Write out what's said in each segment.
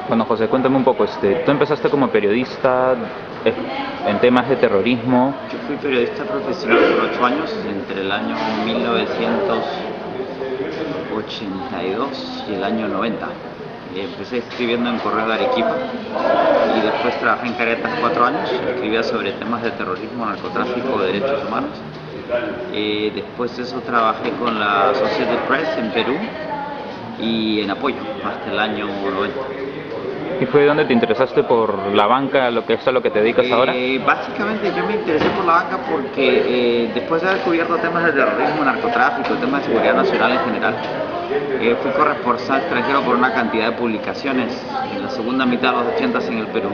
Bueno, José, cuéntame un poco, tú empezaste como periodista eh, en temas de terrorismo. Yo fui periodista profesional por 8 años, entre el año 1982 y el año 90. Empecé escribiendo en Correo de Arequipa y después trabajé en Caretas 4 años. Escribía sobre temas de terrorismo, narcotráfico, derechos humanos. Después de eso trabajé con la Associated Press en Perú y en Apoyo hasta el año 90. ¿Y fue donde te interesaste por la banca, lo que es a lo que te dedicas ahora? Básicamente yo me interesé por la banca porque después de haber cubierto temas de terrorismo, narcotráfico, temas de seguridad nacional en general, fui corresponsal extranjero por una cantidad de publicaciones en la segunda mitad de los 80 en el Perú.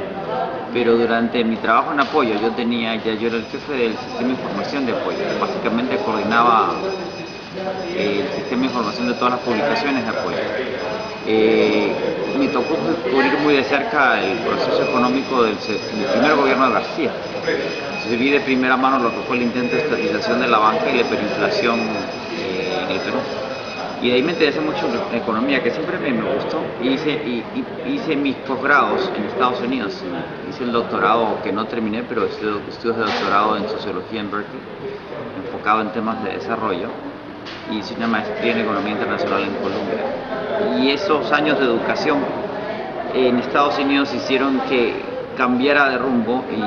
Pero durante mi trabajo en Apoyo yo era el jefe del sistema de información de Apoyo. Básicamente coordinaba el sistema de información de todas las publicaciones de Apoyo. Me tocó cubrir muy de cerca el proceso económico del primer gobierno de García. Entonces vi de primera mano lo que fue el intento de estatización de la banca y la hiperinflación en el Perú. Y de ahí me interesé mucho en economía, que siempre me gustó. Hice mis posgrados en Estados Unidos. Hice el doctorado que no terminé, pero estudios de doctorado en sociología en Berkeley, enfocado en temas de desarrollo. Y hice una maestría en economía internacional en Colombia. Y esos años de educación en Estados Unidos hicieron que cambiara de rumbo y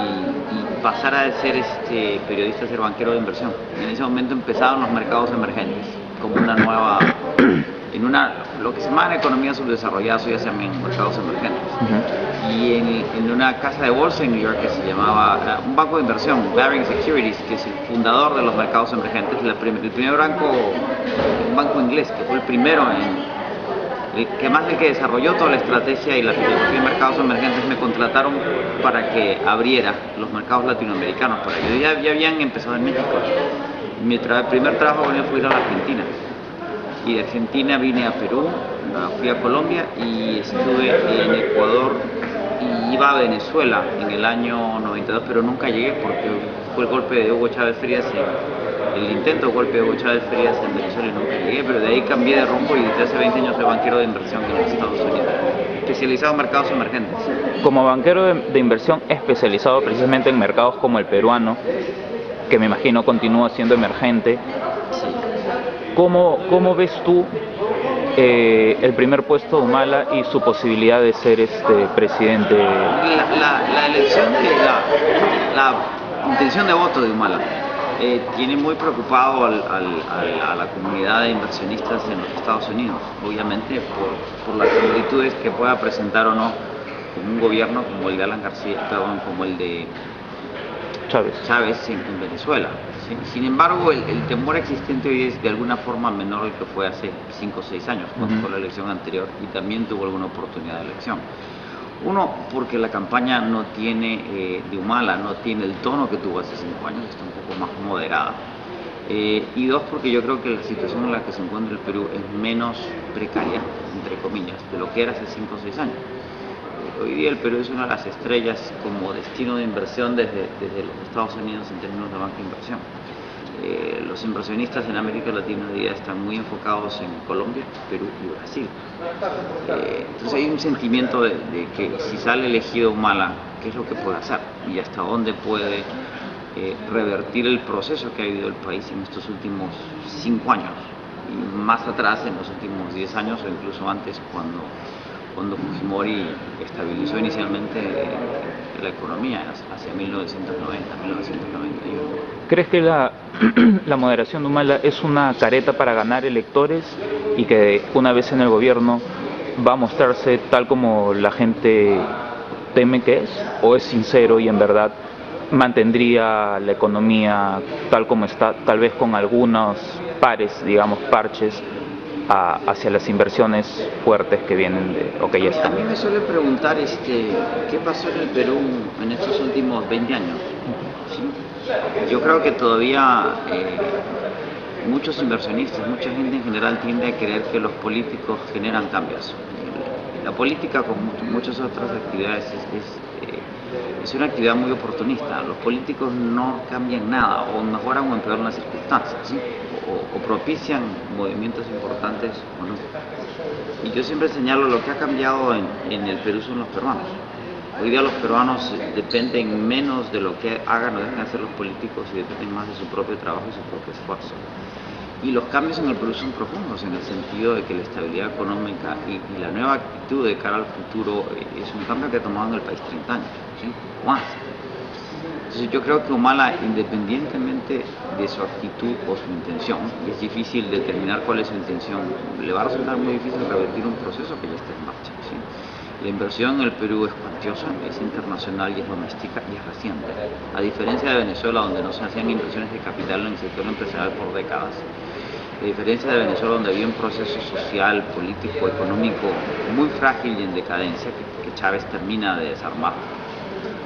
pasara de ser periodista a ser banquero de inversión. En ese momento empezaron los mercados emergentes como una nueva, lo que se llama economía subdesarrollada, hoy se llaman mercados emergentes. Y en una casa de bolsa en New York que se llamaba, un banco de inversión, Barings Securities, que es el fundador de los mercados emergentes, el primer banco inglés, que fue el primero que más el que desarrolló toda la estrategia y la filosofía de mercados emergentes, me contrataron para que abriera los mercados latinoamericanos para ellos. Ya habían empezado en México. Mi primer trabajo con él fue ir a la Argentina. Y de Argentina vine a Perú, fui a Colombia y estuve en Ecuador y iba a Venezuela en el año 92, pero nunca llegué porque fue el golpe de Hugo Chávez Frías, el intento de golpe de Hugo Chávez Frías en Venezuela y nunca llegué, pero de ahí cambié de rumbo y desde hace 20 años soy banquero de inversión en los Estados Unidos, especializado en mercados emergentes. Como banquero de inversión especializado precisamente en mercados como el peruano, que me imagino continúa siendo emergente, Sí. ¿Cómo ves tú el primer puesto de Humala y su posibilidad de ser presidente? La elección la intención de voto de Humala tiene muy preocupado a la comunidad de inversionistas en los Estados Unidos, obviamente por las similitudes que pueda presentar o no con un gobierno como el de Alan García, como el de Chávez en Venezuela. Sin embargo, el temor existente hoy es de alguna forma menor al que fue hace 5 o 6 años, cuando fue la elección anterior, y también tuvo alguna oportunidad de elección. Uno, porque la campaña no tiene, de Humala, no tiene el tono que tuvo hace 5 años, está un poco más moderada. Y dos, porque yo creo que la situación en la que se encuentra el Perú es menos precaria, entre comillas, de lo que era hace 5 o 6 años. Hoy día el Perú es una de las estrellas como destino de inversión desde los Estados Unidos en términos de banca de inversión. Los inversionistas en América Latina hoy día están muy enfocados en Colombia, Perú y Brasil. Entonces hay un sentimiento de que si sale elegido Humala, ¿qué es lo que puede hacer? Y hasta dónde puede revertir el proceso que ha vivido el país en estos últimos 5 años. Y más atrás, en los últimos 10 años o incluso antes, cuando Fujimori estabilizó inicialmente la economía hacia 1990, 1991. ¿Crees que la moderación de Humala es una careta para ganar electores y que una vez en el gobierno va a mostrarse tal como la gente teme que es? ¿O es sincero y en verdad mantendría la economía tal como está, tal vez con algunos parches hacia las inversiones fuertes que vienen o que ya están? A mí me suele preguntar qué pasó en el Perú en estos últimos 20 años. ¿Sí? Yo creo que todavía muchos inversionistas, mucha gente en general tiende a creer que los políticos generan cambios. La política, como muchas otras actividades, es una actividad muy oportunista. Los políticos no cambian nada, o mejoran o empeoran las circunstancias, ¿sí? o propician movimientos importantes o no. Y yo siempre señalo lo que ha cambiado en el Perú son los peruanos. Hoy día los peruanos dependen menos de lo que hagan o dejen hacer los políticos y dependen más de su propio trabajo y su propio esfuerzo. Y los cambios en el Perú son profundos en el sentido de que la estabilidad económica y la nueva actitud de cara al futuro es un cambio que ha tomado en el país 30 años, ¿sí? Más. Entonces yo creo que Humala, independientemente de su actitud o su intención, y es difícil determinar cuál es su intención, le va a resultar muy difícil revertir un proceso que ya está en marcha, ¿sí? La inversión en el Perú es cuantiosa, es internacional y es doméstica y es reciente. A diferencia de Venezuela, donde no se hacían inversiones de capital en el sector empresarial por décadas, a diferencia de Venezuela, donde había un proceso social, político, económico muy frágil y en decadencia que Chávez termina de desarmar,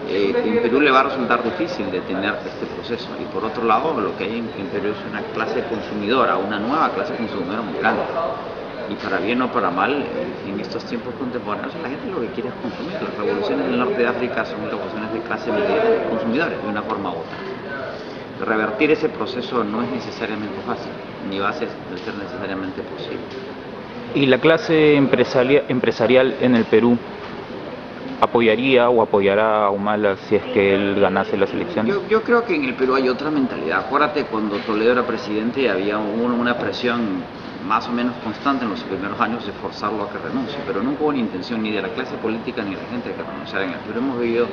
en Perú le va a resultar difícil detener este proceso. Y por otro lado, lo que hay en Perú es una clase consumidora, una nueva clase consumidora muy grande. Y para bien o para mal, en estos tiempos contemporáneos, la gente lo que quiere es consumir. Las revoluciones del norte de África son revoluciones de clase media, consumidores, de una forma u otra. Revertir ese proceso no es necesariamente fácil, ni va a ser necesariamente posible. ¿Y la clase empresarial en el Perú apoyaría o apoyará a Humala si es que él ganase las elecciones? Yo creo que en el Perú hay otra mentalidad. Acuérdate, cuando Toledo era presidente había una presión más o menos constante en los primeros años de forzarlo a que renuncie, pero nunca hubo una intención ni de la clase política ni de la gente que renunciara. En el Perú hemos vivido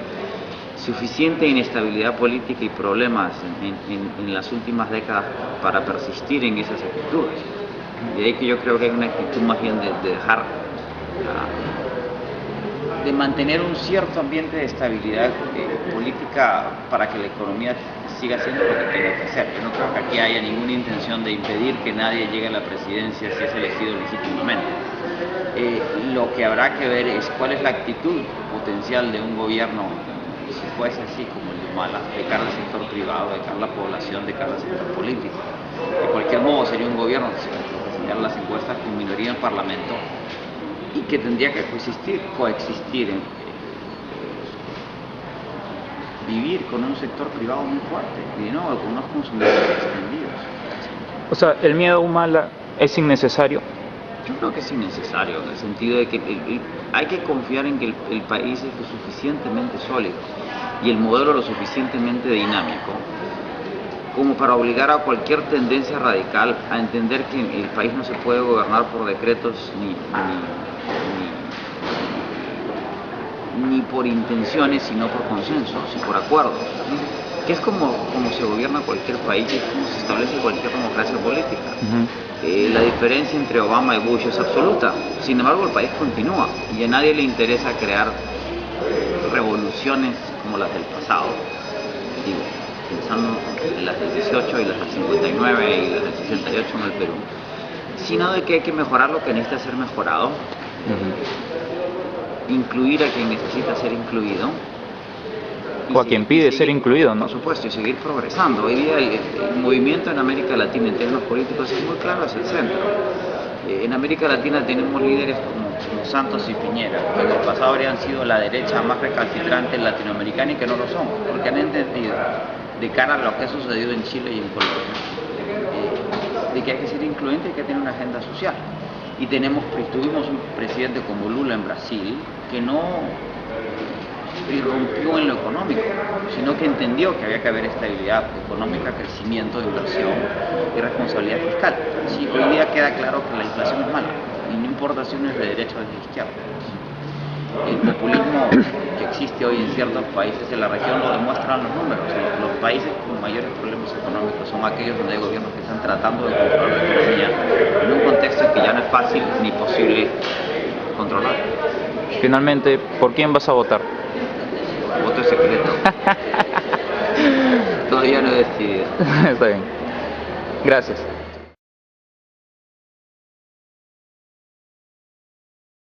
suficiente inestabilidad política y problemas en las últimas décadas para persistir en esas actitudes. De ahí que yo creo que hay una actitud más bien de dejar, de mantener un cierto ambiente de estabilidad política para que la economía siga haciendo lo que tenga que hacer. Yo no creo que aquí haya ninguna intención de impedir que nadie llegue a la presidencia si es elegido legítimamente. Lo que habrá que ver es cuál es la actitud potencial de un gobierno, si fuese así como el de Humala, de cara al sector privado, de cara a la población, de cara al sector político. De cualquier modo sería un gobierno, si presentar las encuestas, con minoría en el Parlamento y que tendría que coexistir vivir con un sector privado muy fuerte y no con unos consumidores extendidos. O sea, ¿el miedo a Humala es innecesario? Yo creo que es innecesario, en el sentido de que hay que confiar en que el país es lo suficientemente sólido y el modelo lo suficientemente dinámico como para obligar a cualquier tendencia radical a entender que el país no se puede gobernar por decretos ni por intenciones, sino por consensos y por acuerdos, que es como se gobierna cualquier país y como se establece cualquier democracia política. La diferencia entre Obama y Bush es absoluta, sin embargo el país continúa y a nadie le interesa crear revoluciones como las del pasado, digo, pensando en las del 18 y las del 59 y las del 68 en el Perú, sino de que hay que mejorar lo que necesita ser mejorado, incluir a quien necesita ser incluido. O a quien pide ser incluido, ¿no? Por supuesto, y seguir progresando. Hoy día el movimiento en América Latina en términos políticos es muy claro hacia el centro. En América Latina tenemos líderes como Santos y Piñera, que en el pasado habrían sido la derecha más recalcitrante latinoamericana y que no lo son, porque han entendido, de cara a lo que ha sucedido en Chile y en Colombia, de que hay que ser incluyente y que hay que tener una agenda social. Y tuvimos un presidente como Lula en Brasil que no irrumpió en lo económico, sino que entendió que había que haber estabilidad económica, crecimiento, inversión y responsabilidad fiscal. Sí, hoy día queda claro que la inflación es mala y no importa si uno es de derecha o de izquierda. El populismo que existe hoy en ciertos países de la región lo demuestran los números. Los países con mayores problemas económicos son aquellos donde hay gobiernos que están tratando de controlar la economía en un contexto que ya no es fácil ni posible controlar. Finalmente, ¿por quién vas a votar? Voto secreto. Todavía no he decidido. Está bien. Gracias.